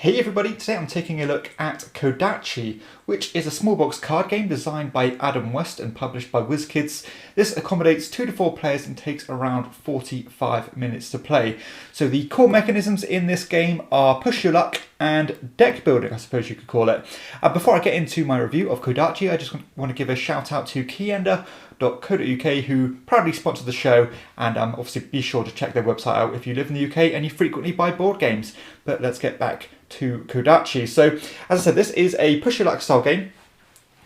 Hey everybody, today I'm taking a look at Kodachi, which is a small box card game designed by Adam West and published by WizKids. This accommodates 2 to 4 players and takes around 45 minutes to play. So the core mechanisms in this game are push your luck and deck building, I suppose you could call it. Before I get into my review of Kodachi, I just want to give a shout out to Keyender.co.uk, who proudly sponsor the show, and obviously be sure to check their website out if you live in the UK and you frequently buy board games. But let's get back to Kodachi. So, as I said, this is a push your luck style game,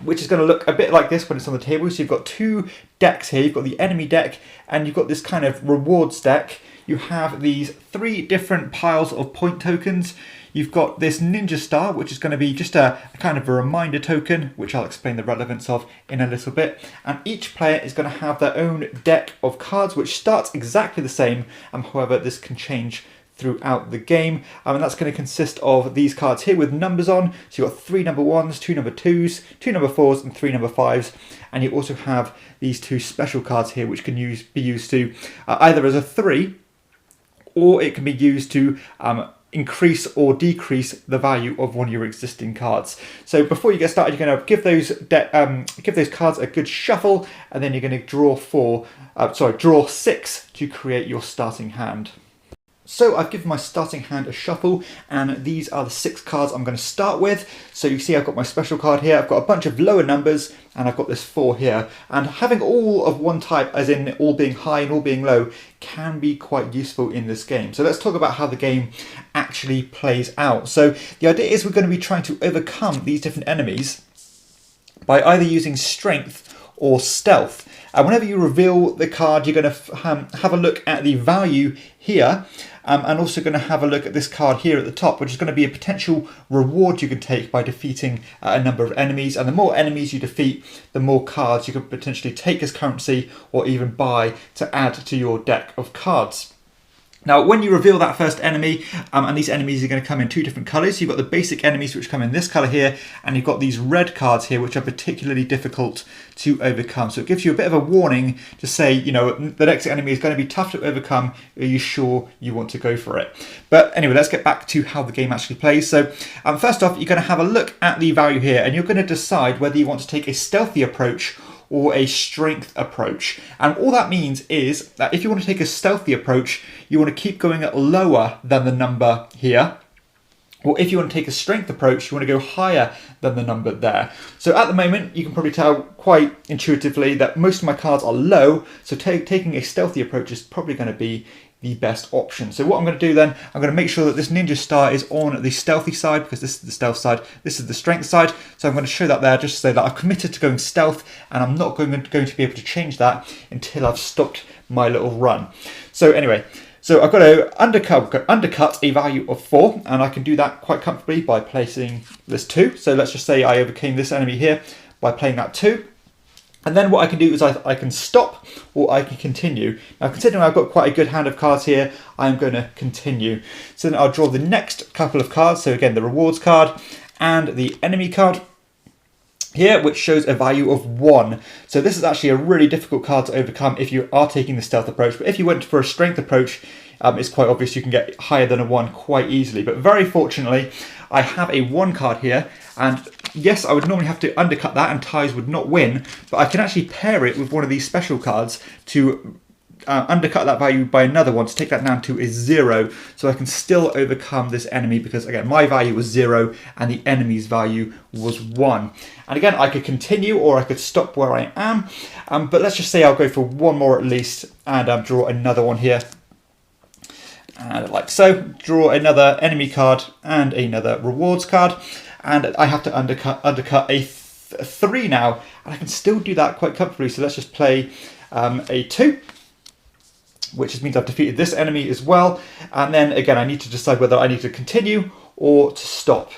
which is going to look a bit like this when it's on the table. So you've got 2 decks here. You've got the enemy deck and you've got this kind of rewards deck. You have these 3 different piles of point tokens. You've got this ninja star, which is going to be just a kind of a reminder token, which I'll explain the relevance of in a little bit. And each player is going to have their own deck of cards, which starts exactly the same. However, this can change throughout the game, and that's going to consist of these cards here with numbers on. So you've got 3 number 1s, 2 number 2s, 2 number 4s and 3 number 5s, and you also have these 2 special cards here which can be used to either as a 3, or it can be used to increase or decrease the value of one of your existing cards. So before you get started, you're going to give those cards a good shuffle, and then you're going to draw 6 to create your starting hand. So I've given my starting hand a shuffle, and these are the 6 cards I'm going to start with. So you see I've got my special card here, I've got a bunch of lower numbers, and I've got this 4 here. And having all of one type, as in all being high and all being low, can be quite useful in this game. So let's talk about how the game actually plays out. So the idea is we're going to be trying to overcome these different enemies by either using strength or stealth. And whenever you reveal the card, you're going to have a look at the value here, and also going to have a look at this card here at the top, which is going to be a potential reward you can take by defeating a number of enemies. And the more enemies you defeat, the more cards you can potentially take as currency or even buy to add to your deck of cards. Now, when you reveal that first enemy, and these enemies are going to come in 2 different colours. You've got the basic enemies which come in this colour here, and you've got these red cards here which are particularly difficult to overcome. So it gives you a bit of a warning to say, you know, the next enemy is going to be tough to overcome. Are you sure you want to go for it? But anyway, let's get back to how the game actually plays. So first off, you're going to have a look at the value here, and you're going to decide whether you want to take a stealthy approach or a strength approach. And all that means is that if you want to take a stealthy approach, you want to keep going lower than the number here. Or if you want to take a strength approach, you want to go higher than the number there. So at the moment, you can probably tell quite intuitively that most of my cards are low, so taking a stealthy approach is probably going to be the best option. So what I'm going to do then, I'm going to make sure that this ninja star is on the stealthy side, because this is the stealth side, this is the strength side. So I'm going to show that there just to say that I've committed to going stealth, and I'm not going to be able to change that until I've stopped my little run. So anyway, so I've got to undercut a value of 4, and I can do that quite comfortably by placing this 2. So let's just say I overcame this enemy here by playing that 2. And then what I can do is I can stop, or I can continue. Now, considering I've got quite a good hand of cards here, I'm going to continue. So then I'll draw the next couple of cards. So again, the rewards card and the enemy card here, which shows a value of 1. So this is actually a really difficult card to overcome if you are taking the stealth approach. But if you went for a strength approach, it's quite obvious you can get higher than a 1 quite easily. But very fortunately, I have a 1 card here, and yes, I would normally have to undercut that and ties would not win, but I can actually pair it with one of these special cards to undercut that value by another 1 to take that down to a 0, so I can still overcome this enemy, because again, my value was 0 and the enemy's value was 1. And again, I could continue or I could stop where I am, but let's just say I'll go for 1 more at least, and draw another one here. And like so, draw another enemy card and another rewards card, and I have to undercut a 3 now, and I can still do that quite comfortably. So let's just play a 2, which means I've defeated this enemy as well. And then again, I need to decide whether I need to continue or to stop.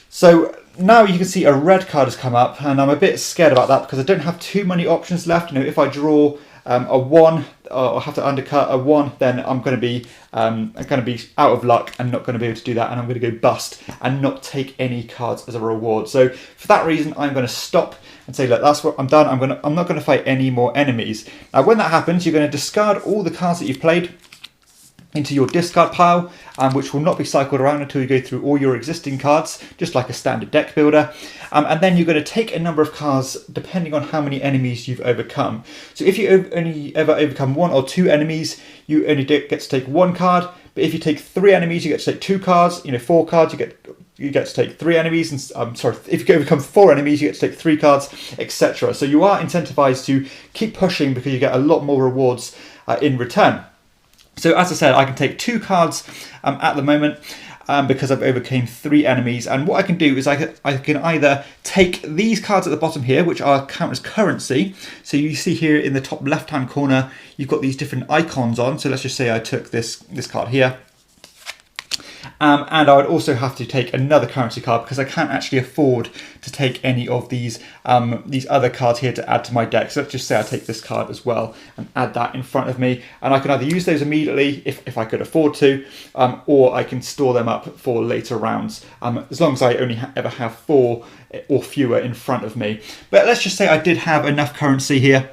So now you can see a red card has come up, and I'm a bit scared about that because I don't have too many options left. You know, if I draw a 1, or have to undercut a 1, then I'm going to be out of luck and not going to be able to do that, and I'm going to go bust and not take any cards as a reward. So for that reason, I'm going to stop and say, look, that's what I'm done. I'm not going to fight any more enemies. Now, when that happens, you're going to discard all the cards that you've played, into your discard pile, which will not be cycled around until you go through all your existing cards, just like a standard deck builder. And then you're going to take a number of cards depending on how many enemies you've overcome. So if you only ever overcome 1 or 2 enemies, you only get to take 1 card. But if you take 3 enemies, you get to take 2 cards. 4 cards, you get to take 3 enemies. And if you overcome 4 enemies, you get to take 3 cards, etc. So you are incentivized to keep pushing because you get a lot more rewards in return. So as I said, I can take 2 cards at the moment because I've overcame 3 enemies. And what I can do is I can either take these cards at the bottom here, which are count as currency. So you see here in the top left-hand corner, you've got these different icons on. So let's just say I took this card here. And I would also have to take another currency card because I can't actually afford to take any of these other cards here to add to my deck. So let's just say I take this card as well and add that in front of me. And I can either use those immediately if I could afford to, or I can store them up for later rounds, as long as I only ever have 4 or fewer in front of me. But let's just say I did have enough currency here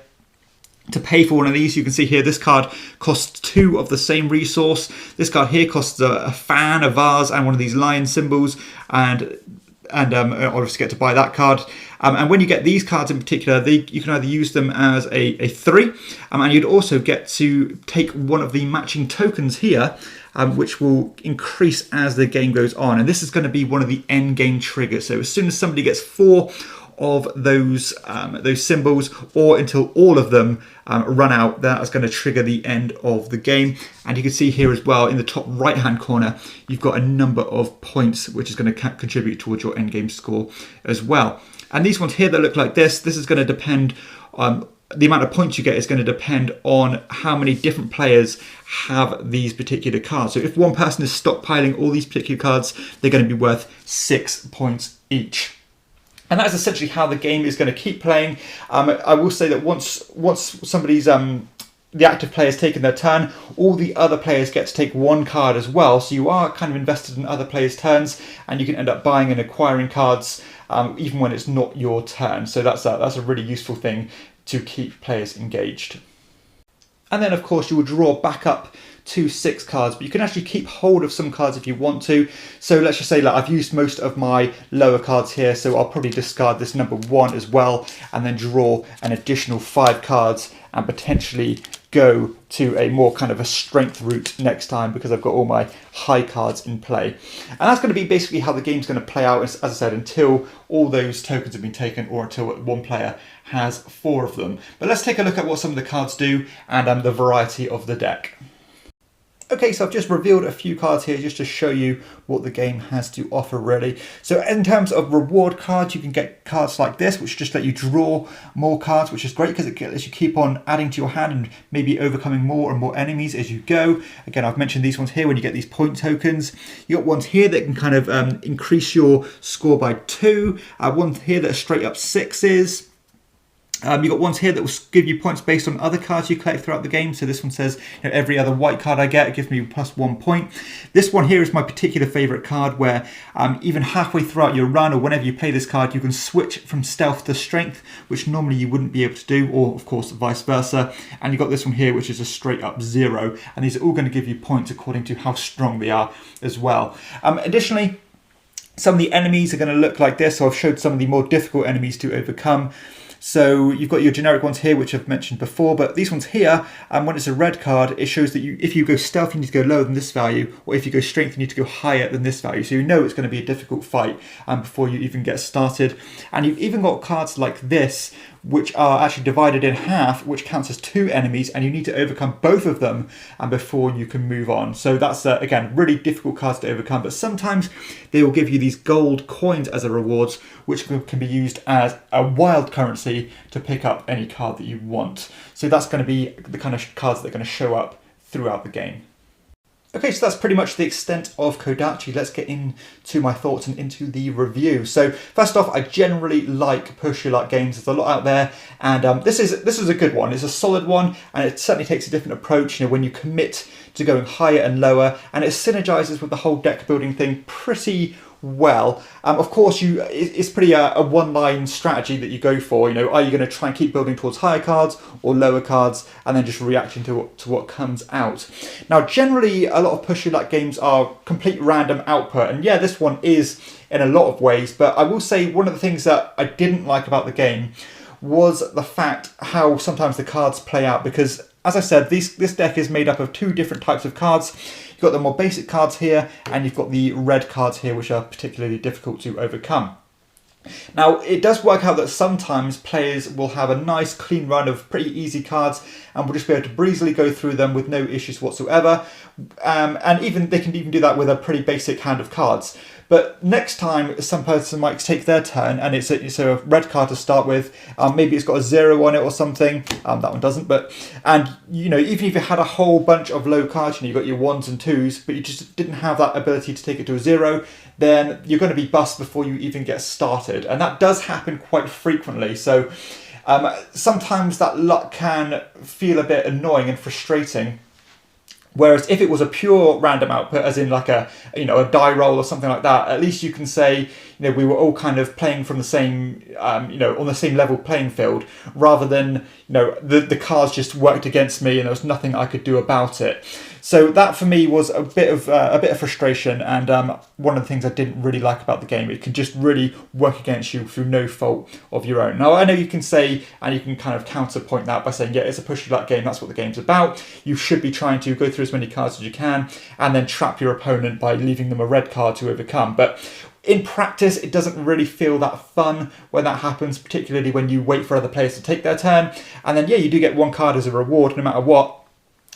to pay for one of these. You can see here this card costs 2 of the same resource. This card here costs a fan, a vase, and one of these lion symbols, and obviously get to buy that card. And when you get these cards in particular, you can either use them as a 3, and you'd also get to take one of the matching tokens here, which will increase as the game goes on. And this is going to be one of the end game triggers. So as soon as somebody gets 4 of those symbols, or until all of them run out, that is going to trigger the end of the game. And you can see here as well in the top right hand corner, you've got a number of points which is going to contribute towards your end game score as well. And these ones here that look like this is going to depend on the amount of points you get is going to depend on how many different players have these particular cards. So if one person is stockpiling all these particular cards, they're going to be worth 6 points each. And that's essentially how the game is going to keep playing. I will say that once somebody's the active player's taken their turn, all the other players get to take 1 card as well. So you are kind of invested in other players' turns, and you can end up buying and acquiring cards even when it's not your turn. So that's a really useful thing to keep players engaged. And then of course you will draw back up to 6 cards, but you can actually keep hold of some cards if you want to. So let's just say that I've used most of my lower cards here, so I'll probably discard this number 1 as well, and then draw an additional 5 cards and potentially go to a more kind of a strength route next time because I've got all my high cards in play. And that's going to be basically how the game's going to play out, as I said, until all those tokens have been taken, or until one player has 4 of them. But let's take a look at what some of the cards do and the variety of the deck. Okay, so I've just revealed a few cards here just to show you what the game has to offer really. So in terms of reward cards, you can get cards like this, which just let you draw more cards, which is great because it lets you keep on adding to your hand and maybe overcoming more and more enemies as you go. Again, I've mentioned these ones here when you get these point tokens. You got ones here that can kind of increase your score by 2. Ones here that are straight up 6s. You've got ones here that will give you points based on other cards you collect throughout the game. So this one says, every other white card I get, it gives me plus 1 point. This one here is my particular favourite card, where even halfway throughout your run, or whenever you play this card, you can switch from stealth to strength, which normally you wouldn't be able to do, or of course vice versa. And you've got this one here, which is a straight up 0. And these are all going to give you points according to how strong they are as well. Additionally, some of the enemies are going to look like this. So I've showed some of the more difficult enemies to overcome. So you've got your generic ones here, which I've mentioned before, but these ones here, when it's a red card, it shows that if you go stealth, you need to go lower than this value, or if you go strength, you need to go higher than this value. So you know it's going to be a difficult fight before you even get started. And you've even got cards like this, which are actually divided in half, which counts as 2 enemies, and you need to overcome both of them before you can move on. So that's, again, really difficult cards to overcome, but sometimes they will give you these gold coins as a rewards, which can be used as a wild currency to pick up any card that you want. So that's going to be the kind of cards that are going to show up throughout the game. Okay, so that's pretty much the extent of Kodachi. Let's get into my thoughts and into the review. So first off, I generally like push your luck games. There's a lot out there, and this is a good one. It's a solid one, and it certainly takes a different approach. When you commit to going higher and lower, and it synergizes with the whole deck building thing pretty well. Of course, it's pretty a one-line strategy that you go for. You know, are you going to try and keep building towards higher cards or lower cards, and then just reacting to what comes out. Now, generally, a lot of push your luck games are complete random output, and yeah, this one is in a lot of ways. But I will say one of the things that I didn't like about the game was the fact how sometimes the cards play out, because as I said, this deck is made up of two different types of cards. You've got the more basic cards here, and you've got the red cards here, which are particularly difficult to overcome. Now, it does work out that sometimes players will have a nice clean run of pretty easy cards and will just be able to breezily go through them with no issues whatsoever. And even they can even do that with a pretty basic hand of cards. But next time, some person might take their turn, and it's a red card to start with. Maybe it's got a 0 on it or something. That one doesn't. And you know, even if you had a whole bunch of low cards, you know, you got your 1s and 2s, but you just didn't have that ability to take it to a 0, then you're going to be bust before you even get started. And that does happen quite frequently. So sometimes that luck can feel a bit annoying and frustrating. Whereas if it was a pure random output, as in like a die roll or something like that, at least you can say, you know, we were all kind of playing from the same, on the same level playing field, rather than, you know, the cards just worked against me and there was nothing I could do about it. So that for me was a bit of frustration, and one of the things I didn't really like about the game. It can just really work against you through no fault of your own. Now, I know you can say, and you can kind of counterpoint that by saying, yeah, it's a push your luck game, that's what the game's about. You should be trying to go through as many cards as you can and then trap your opponent by leaving them a red card to overcome. But in practice, it doesn't really feel that fun when that happens, particularly when you wait for other players to take their turn. And then, yeah, you do get one card as a reward no matter what.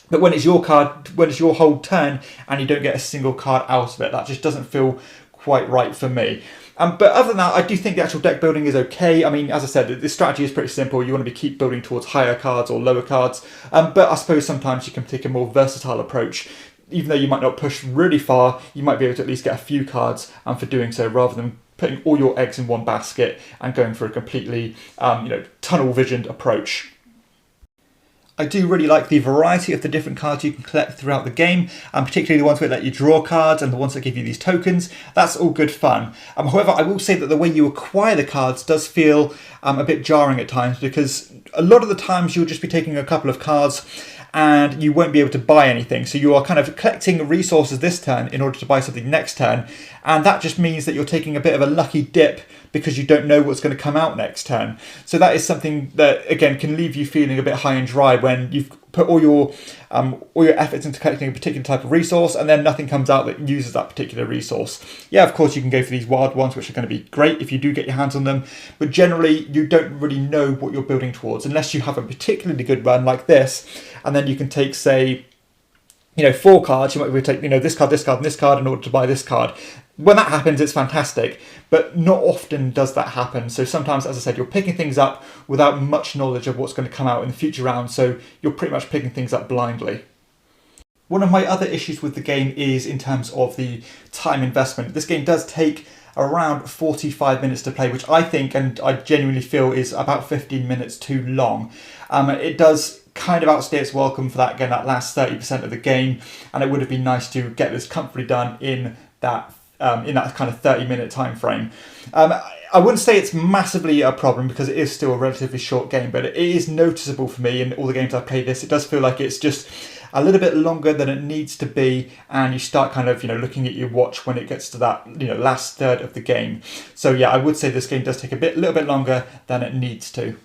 But when it's your card, when it's your whole turn and you don't get a single card out of it, that just doesn't feel quite right for me. But other than that, I do think the actual deck building is okay. I mean, as I said, the strategy is pretty simple. You want to keep building towards higher cards or lower cards. But I suppose sometimes you can take a more versatile approach. Even though you might not push really far, you might be able to at least get a few cards for doing so, rather than putting all your eggs in one basket and going for a completely tunnel-visioned approach. I do really like the variety of the different cards you can collect throughout the game, and particularly the ones that let you draw cards and the ones that give you these tokens. That's all good fun. However, I will say that the way you acquire the cards does feel a bit jarring at times, because a lot of the times you'll just be taking a couple of cards and you won't be able to buy anything. So you are kind of collecting resources this turn in order to buy something next turn. And that just means that you're taking a bit of a lucky dip because you don't know what's going to come out next turn. So that is something that, again, can leave you feeling a bit high and dry when you've put all your efforts into collecting a particular type of resource and then nothing comes out that uses that particular resource. Yeah, of course, you can go for these wild ones, which are going to be great if you do get your hands on them. But generally, you don't really know what you're building towards unless you have a particularly good run like this. And then you can take, say, 4 cards. You might be able to take, this card, this card, and this card in order to buy this card. When that happens, it's fantastic, but not often does that happen. So sometimes, as I said, you're picking things up without much knowledge of what's going to come out in the future rounds, so you're pretty much picking things up blindly. One of my other issues with the game is in terms of the time investment. This game does take around 45 minutes to play, which I think, and I genuinely feel, is about 15 minutes too long. It does kind of outstay its welcome for that last 30% of the game, and it would have been nice to get this comfortably done in that kind of 30-minute time frame. I wouldn't say it's massively a problem because it is still a relatively short game, but it is noticeable for me in all the games I've played this. It does feel like it's just a little bit longer than it needs to be, and you start kind of looking at your watch when it gets to that last third of the game. So yeah, I would say this game does take a little bit longer than it needs to.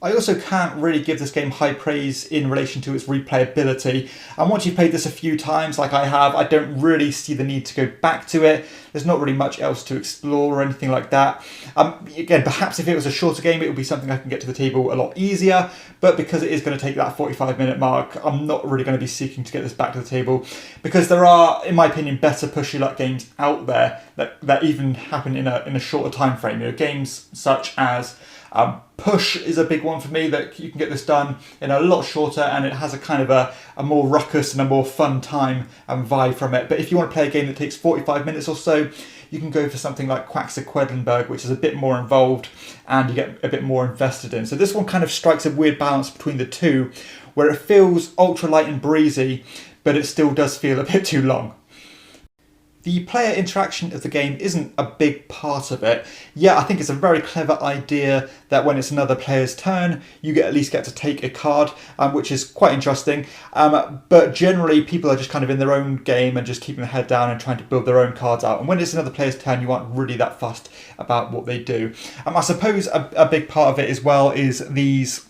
I also can't really give this game high praise in relation to its replayability. And once you've played this a few times, like I have, I don't really see the need to go back to it. There's not really much else to explore or anything like that. Again, perhaps if it was a shorter game, it would be something I can get to the table a lot easier. But because it is going to take that 45-minute mark, I'm not really going to be seeking to get this back to the table. Because there are, in my opinion, better push-your-luck games out there that even happen in a shorter time frame. Games such as Push is a big one for me, that you can get this done in a lot shorter, and it has a kind of a more ruckus and a more fun time and vibe from it. But if you want to play a game that takes 45 minutes or so, you can go for something like Quedlinburg, which is a bit more involved and you get a bit more invested in. So this one kind of strikes a weird balance between the two, where it feels ultra light and breezy, but it still does feel a bit too long. The player interaction of the game isn't a big part of it. Yeah, I think it's a very clever idea that when it's another player's turn, you at least get to take a card, which is quite interesting. But generally, people are just kind of in their own game and just keeping their head down and trying to build their own cards out. And when it's another player's turn, you aren't really that fussed about what they do. I suppose a big part of it as well is these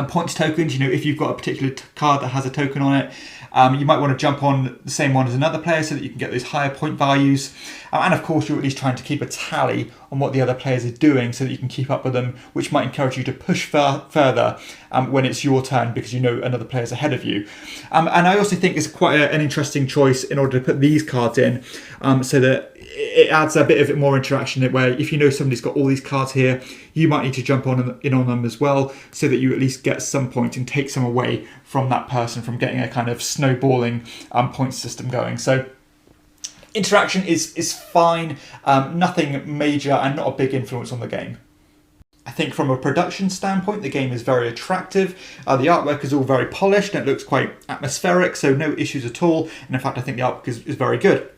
points tokens. You know, if you've got a particular card that has a token on it, you might want to jump on the same one as another player so that you can get those higher point values. And of course, you're at least trying to keep a tally on what the other players are doing so that you can keep up with them, which might encourage you to push further when it's your turn because you know another player's ahead of you. And I also think it's quite an interesting choice in order to put these cards in so that it adds a bit of more interaction where if you know somebody's got all these cards here, you might need to jump in on them as well so that you at least get some points and take some away from that person from getting a kind of snowballing point system going. So interaction is fine, nothing major and not a big influence on the game. I think from a production standpoint, the game is very attractive. The artwork is all very polished and it looks quite atmospheric, so no issues at all. And in fact, I think the artwork is very good.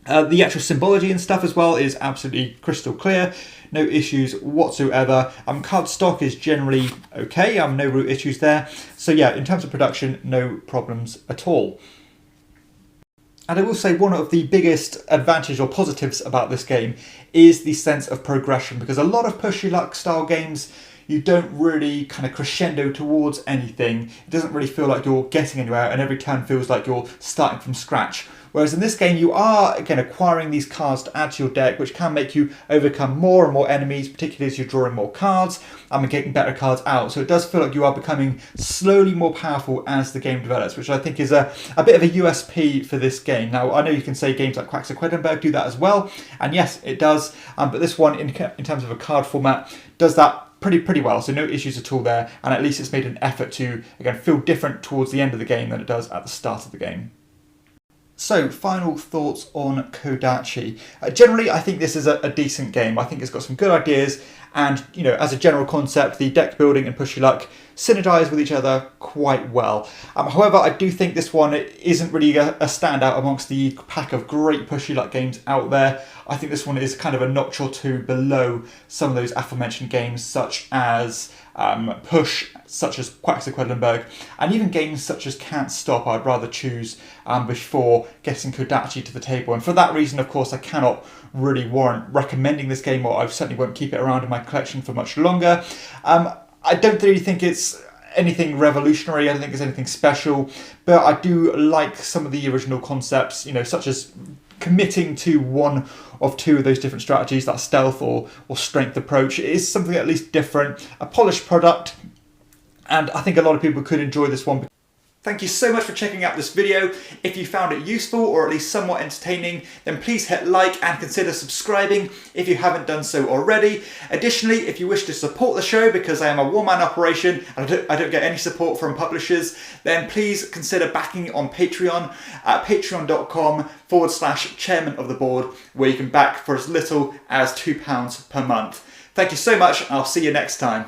The actual symbology and stuff as well is absolutely crystal clear. No issues whatsoever. Card stock is generally okay. No real issues there. So yeah, in terms of production, no problems at all. And I will say one of the biggest advantages or positives about this game is the sense of progression, because a lot of push your luck style games, you don't really kind of crescendo towards anything. It doesn't really feel like you're getting anywhere and every turn feels like you're starting from scratch. Whereas in this game, you are, again, acquiring these cards to add to your deck, which can make you overcome more and more enemies, particularly as you're drawing more cards and getting better cards out. So it does feel like you are becoming slowly more powerful as the game develops, which I think is a bit of a USP for this game. Now, I know you can say games like Quacks of Quedlinburg do that as well, and yes, it does. But this one, in terms of a card format, does that pretty well, so no issues at all there, and at least it's made an effort to, again, feel different towards the end of the game than it does at the start of the game. So, final thoughts on Kodachi. Generally, I think this is a decent game. I think it's got some good ideas, and, you know, as a general concept, the deck building and push your luck synergize with each other quite well. However, I do think this one isn't really a standout amongst the pack of great push your luck games out there. I think this one is kind of a notch or two below some of those aforementioned games, such as Push, such as Quacks of Quedlinburg, and even games such as Can't Stop I'd rather choose before getting Kodachi to the table. And for that reason, of course, I cannot really warrant recommending this game, or I certainly won't keep it around in my collection for much longer. I don't really think it's anything revolutionary, I don't think it's anything special, but I do like some of the original concepts, you know, such as committing to one of two of those different strategies, that stealth or strength approach. It is something at least different, a polished product, and I think a lot of people could enjoy this one. Thank you so much for checking out this video. If you found it useful or at least somewhat entertaining, then please hit like and consider subscribing if you haven't done so already. Additionally, if you wish to support the show, because I am a one-man operation and I don't get any support from publishers, then please consider backing on Patreon at patreon.com/chairman of the board, where you can back for as little as £2 per month. Thank you so much, and I'll see you next time.